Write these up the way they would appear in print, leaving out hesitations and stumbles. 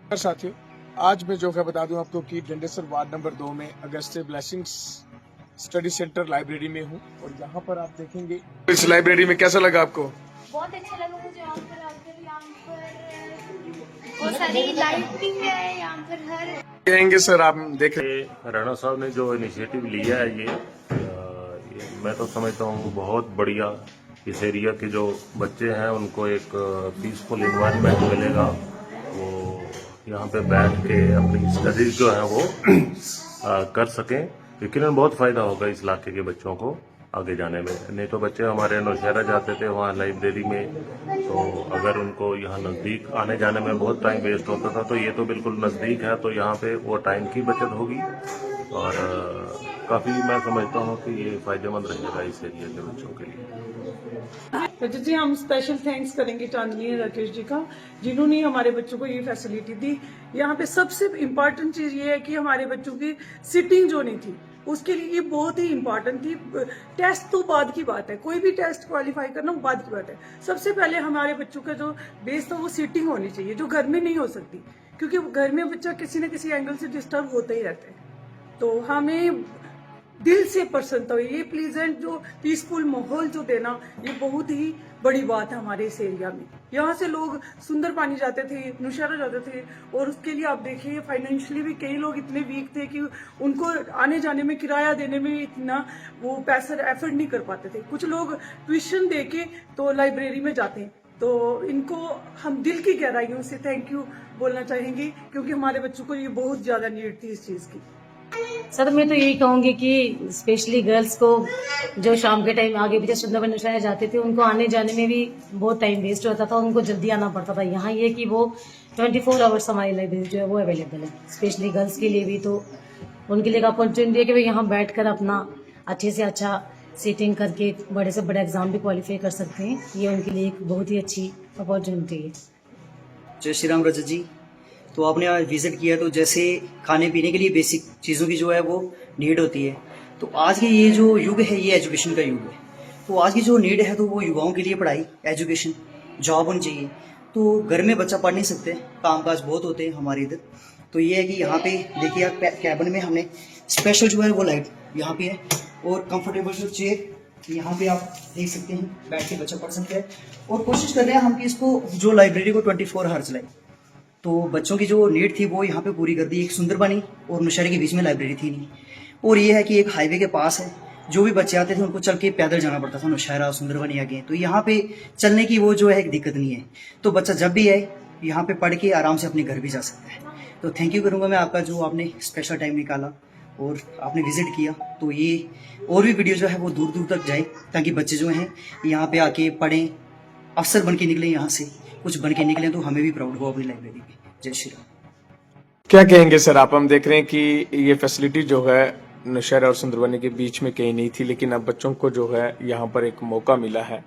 साथियों, आज मैं जो है बता दूं आपको कि डंडेसर वार्ड नंबर 2 में Agastya blessings study centre library में हूं और यहाँ पर आप देखेंगे इस लाइब्रेरी में कैसा लगा आपको? बहुत अच्छा लगा मुझे यहाँ पर आकर। यहाँ पर बहुत सारी लाइटिंग है यहाँ पर हर कहेंगे सर आप देख रहे राणा साहब ने जो इनिशिएटिव लिया है ये मैं तो समझता हूँ बहुत बढ़िया। इस एरिया के जो बच्चे हैं उनको एक पीसफुल इन्वायरमेंट मिलेगा। वो यहाँ पे बैठ के अपनी स्टडीज जो है वो कर सकें। यकीनन बहुत फ़ायदा होगा इस इलाके के बच्चों को आगे जाने में। नहीं तो बच्चे हमारे नौशहरा जाते थे वहाँ लाइब्रेरी में, तो अगर उनको यहाँ नज़दीक आने जाने में बहुत टाइम वेस्ट होता था, तो ये तो बिल्कुल नज़दीक है, तो यहाँ पे वो टाइम की बचत होगी और काफ़ी मैं समझता हूँ कि ये फ़ायदेमंद रहेगा इस एरिया के बच्चों के लिए। तो जी हम स्पेशल थैंक्स करेंगे चांदनी राकेश जी का, जिन्होंने हमारे बच्चों को ये फैसिलिटी दी। यहाँ पे सबसे इम्पोर्टेंट चीज ये है कि हमारे बच्चों की सिटिंग जो नहीं थी उसके लिए ये बहुत ही इम्पोर्टेंट थी। टेस्ट तो बाद की बात है, कोई भी टेस्ट क्वालिफाई करना बाद की बात है। सबसे पहले हमारे बच्चों का जो बेस था वो सिटिंग होनी चाहिए, जो घर में नहीं हो सकती, क्योंकि घर में बच्चा किसी न किसी एंगल से डिस्टर्ब होता ही रहता है। तो हमें दिल से पसंद था ये प्लीजेंट जो पीसफुल माहौल जो देना, ये बहुत ही बड़ी बात है हमारे इस एरिया में। यहाँ से लोग सुंदर पानी जाते थे, नौशहरा जाते थे, और उसके लिए आप देखिए फाइनेंशियली भी कई लोग इतने वीक थे कि उनको आने जाने में, किराया देने में इतना वो पैसा एफर्ट नहीं कर पाते थे। कुछ लोग ट्यूशन दे के तो लाइब्रेरी में जाते हैं। तो इनको हम दिल की गहराइयों से थैंक यू बोलना चाहेंगे, क्योंकि हमारे बच्चों को ये बहुत ज्यादा नीड थी इस चीज की। सर मैं तो यही कहूंगी कि स्पेशली गर्ल्स को जो शाम के टाइम आगे पीछे सुंदरबन नौशहरा जाते थे, उनको आने जाने में भी बहुत टाइम वेस्ट होता था, उनको जल्दी आना पड़ता था। यहाँ ये कि वो 24 आवर्स हमारी लाइब्रेरी जो है वो अवेलेबल है, स्पेशली गर्ल्स के लिए भी। तो उनके लिए एक अपॉर्चुनिटी है कि वे यहाँ बैठ कर अपना अच्छे से अच्छा सीटिंग करके बड़े से बड़े एग्जाम भी क्वालिफाई कर सकते हैं। ये उनके लिए एक बहुत ही अच्छी अपॉर्चुनिटी है। जय श्री राम रजत जी। तो आपने आज विजिट किया, तो जैसे खाने पीने के लिए बेसिक चीज़ों की जो है वो नीड होती है, तो आज के ये जो युग है ये एजुकेशन का युग है। तो आज की जो नीड है तो वो युवाओं के लिए पढ़ाई, एजुकेशन, जॉब होनी चाहिए। तो घर में बच्चा पढ़ नहीं सकते, कामकाज बहुत होते हैं हमारे इधर। तो ये है कि यहाँ पे देखिए आप कैबिन में हमने स्पेशल जो है वो लाइट यहाँ पे है, और कंफर्टेबल जो चेयर यहाँ पे आप देख सकते हैं, बैठ के बच्चा पढ़ सकता है। और कोशिश कर रहे हैं हम कि इसको जो लाइब्रेरी को 24 आवर चलाएं। तो बच्चों की जो नीड थी वो यहाँ पे पूरी कर दी। एक सुंदरबनी और नौशहरे के बीच में लाइब्रेरी थी नहीं, और ये है कि एक हाईवे के पास है। जो भी बच्चे आते थे उनको चल के पैदल जाना पड़ता था नौशहरा सुंदरबनी आगे। तो यहाँ पे चलने की वो जो है एक दिक्कत नहीं है, तो बच्चा जब भी आए यहाँ पे पढ़ के आराम से अपने घर भी जा सकता है। तो थैंक यू करूँगा मैं आपका, जो आपने स्पेशल टाइम निकाला और आपने विजिट किया। तो ये और भी वीडियो जो है वो दूर दूर तक जाए, ताकि बच्चे जो हैं यहाँ पे आके पढ़ें, अफसर बन के निकलें, यहाँ से कुछ बन के निकलें, तो हमें भी प्राउड हो अपनी लाइब्रेरी पे। जय श्री राम। क्या कहेंगे सर आप? हम देख रहे हैं कि ये फैसिलिटी जो है नौशहरा और सुंदरबनी के बीच में कहीं नहीं थी, लेकिन अब बच्चों को जो है यहाँ पर एक मौका मिला है।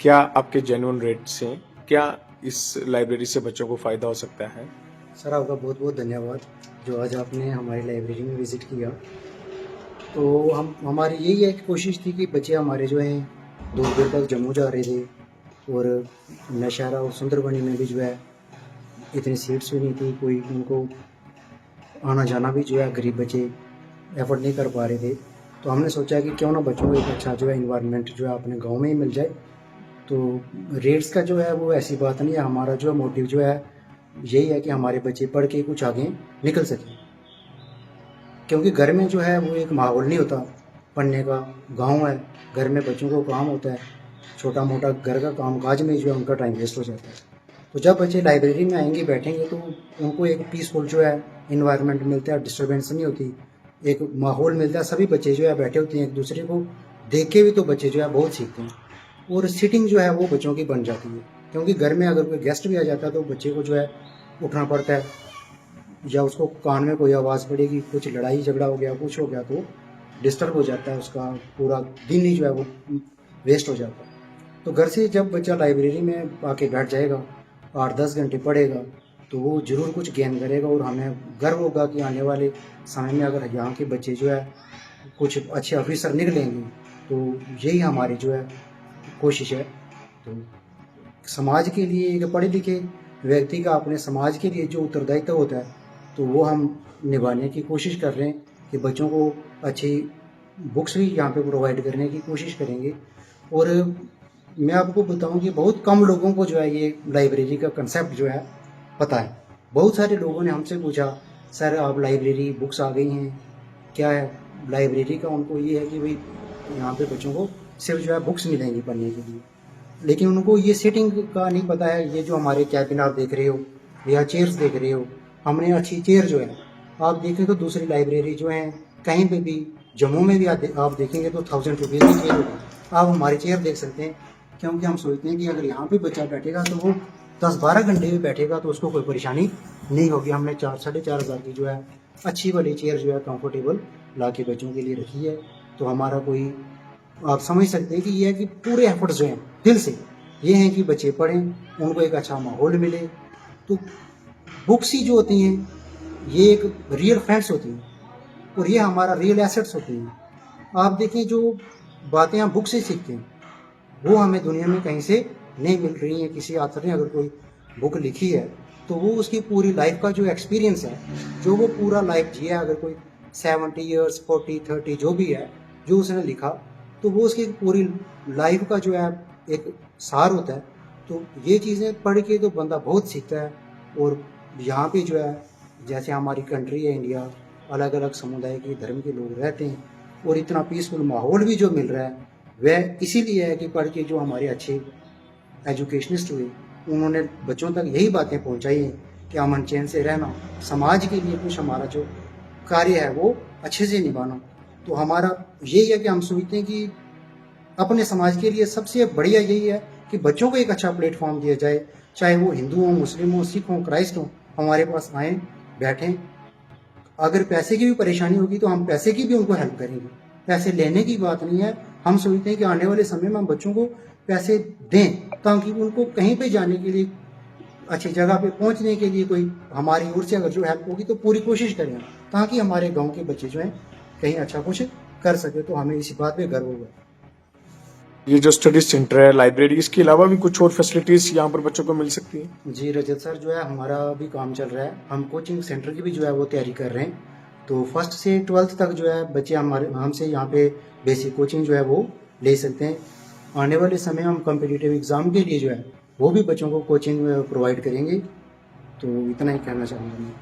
क्या आपके जेन्युइन रेट से क्या इस लाइब्रेरी से बच्चों को फायदा हो सकता है? सर आपका बहुत बहुत धन्यवाद जो आज आपने हमारी लाइब्रेरी में विज़िट किया। तो हमारी यही एक कोशिश थी कि बच्चे हमारे जो हैं दूर दूर तक जम्मू जा रहे थे, और नौशहरा और सुंदरबनी में भी जो है इतनी सीट्स भी नहीं थी, कोई उनको आना जाना भी जो है गरीब बच्चे एफर्ट नहीं कर पा रहे थे। तो हमने सोचा कि क्यों ना बच्चों को एक अच्छा जो है इन्वायरमेंट जो है अपने गांव में ही मिल जाए। तो रेट्स का जो है वो ऐसी बात नहीं है, हमारा जो मोटिव जो है यही है कि हमारे बच्चे पढ़ के कुछ आगे निकल सकें, क्योंकि घर में जो है वो एक माहौल नहीं होता पढ़ने का। गाँव है, घर में बच्चों को काम होता है, छोटा मोटा घर का काम काज में जो है उनका टाइम वेस्ट हो जाता है। तो जब बच्चे लाइब्रेरी में आएंगे, बैठेंगे, तो उनको एक पीसफुल जो है इन्वायरमेंट मिलता है, डिस्टर्बेंस नहीं होती, एक माहौल मिलता है। सभी बच्चे जो है बैठे होते हैं, एक दूसरे को देख के भी तो बच्चे जो है बहुत सीखते हैं, और सीटिंग जो है वो बच्चों की बन जाती है। क्योंकि घर में अगर कोई गेस्ट भी आ जाता है तो बच्चे को जो है उठना पड़ता है, या उसको कान में कोई आवाज़ पड़ेगी, कुछ लड़ाई झगड़ा हो गया, कुछ हो गया, तो डिस्टर्ब हो जाता है, उसका पूरा दिन ही जो है वो वेस्ट हो जाता है। तो घर से जब बच्चा लाइब्रेरी में आके बैठ जाएगा, 8-10 घंटे पढ़ेगा, तो वो ज़रूर कुछ गेन करेगा, और हमें गर्व होगा कि आने वाले समय में अगर यहाँ के बच्चे जो है कुछ अच्छे ऑफिसर निकलेंगे, तो यही हमारी जो है कोशिश है। तो समाज के लिए एक पढ़े लिखे व्यक्ति का अपने समाज के लिए जो उत्तरदायित्व होता है तो वो हम निभाने की कोशिश कर रहे हैं कि बच्चों को अच्छी बुक्स भी यहाँ पे प्रोवाइड करने की कोशिश करेंगे। और मैं आपको बताऊं कि बहुत कम लोगों को जो है ये लाइब्रेरी का कंसेप्ट जो है पता है। बहुत सारे लोगों ने हमसे पूछा, सर आप लाइब्रेरी बुक्स आ गई हैं, क्या है लाइब्रेरी का? उनको ये है कि भाई यहाँ पे बच्चों को सिर्फ जो है बुक्स मिलेंगी पढ़ने के लिए, लेकिन उनको ये सेटिंग का नहीं पता है। ये जो हमारे कैबिन आप देख रहे हो या चेयर्स देख रहे हो, हमने अच्छी चेयर जो है आप देखें तो दूसरी लाइब्रेरी जो है कहीं पे भी जम्मू में भी आप देखेंगे तो 1000 रुपीज़ की चेयर होगी। आप हमारी चेयर देख सकते हैं, क्योंकि हम सोचते हैं कि अगर यहाँ पे बच्चा बैठेगा तो वो 10-12 घंटे भी बैठेगा तो उसको कोई परेशानी नहीं होगी। हमने 4-4.5 हज़ार की जो है अच्छी वाली चेयर जो है कंफर्टेबल ला के बच्चों के लिए रखी है। तो हमारा कोई आप समझ सकते हैं कि ये है कि पूरे एफर्ट्स जो हैं दिल से ये हैं कि बच्चे पढ़ें, उनको एक अच्छा माहौल मिले। तो बुक्स ही जो होती हैं ये एक रियल फ्रेंड्स होती हैं और ये हमारा रियल एसेट्स होती हैं। आप देखें जो बातें हम बुक से सीखते हैं वो हमें दुनिया में कहीं से नहीं मिल रही हैं। किसी ऑथर ने अगर कोई बुक लिखी है तो वो उसकी पूरी लाइफ का जो एक्सपीरियंस है, जो वो पूरा लाइफ जिया, अगर कोई 70 ईयर्स 40-30 जो भी है जो उसने लिखा, तो वो उसकी पूरी लाइफ का जो है एक सार होता है। तो ये चीज़ें पढ़ के तो बंदा बहुत सीखता है। और यहाँ पे जो है जैसे हमारी कंट्री है इंडिया, अलग अलग समुदाय के धर्म के लोग रहते हैं और इतना पीसफुल माहौल भी जो मिल रहा है वह इसीलिए है कि पढ़ के जो हमारे अच्छे एजुकेशनिस्ट हुए उन्होंने बच्चों तक यही बातें पहुंचाई हैं कि अमन चैन से रहना, समाज के लिए कुछ हमारा जो कार्य है वो अच्छे से निभाना। तो हमारा यही है कि हम सोचते हैं कि अपने समाज के लिए सबसे बढ़िया यही है कि बच्चों को एक अच्छा प्लेटफॉर्म दिया जाए, चाहे वो हिंदू हो, मुस्लिम हो, सिख हो, क्राइस्ट हो, हमारे पास आएँ, बैठें। अगर पैसे की भी परेशानी होगी तो हम पैसे की भी उनको हेल्प करेंगे। पैसे लेने की बात नहीं है। हम सोचते हैं कि आने वाले समय में हम बच्चों को पैसे दें ताकि उनको कहीं पे जाने के लिए, अच्छी जगह पे पहुंचने के लिए कोई हमारी ओर से अगर जो हेल्प होगी तो पूरी कोशिश करें ताकि हमारे गांव के बच्चे जो हैं कहीं अच्छा कुछ कर सके। तो हमें इसी बात पे गर्व होगा। ये जो स्टडी सेंटर है, लाइब्रेरी, इसके अलावा भी कुछ और फैसिलिटीज यहाँ पर बच्चों को मिल सकती है? जी रजत सर, जो है हमारा भी काम चल रहा है। हम कोचिंग सेंटर की भी जो है वो तैयारी कर रहे हैं। तो 1st से 12th तक जो है बच्चे हमसे यहाँ पे बेसिक कोचिंग जो है वो ले सकते हैं। आने वाले समय हम कॉम्पिटिटिव एग्ज़ाम के लिए जो है वो भी बच्चों को कोचिंग प्रोवाइड करेंगे। तो इतना ही कहना चाहूँगा मैं।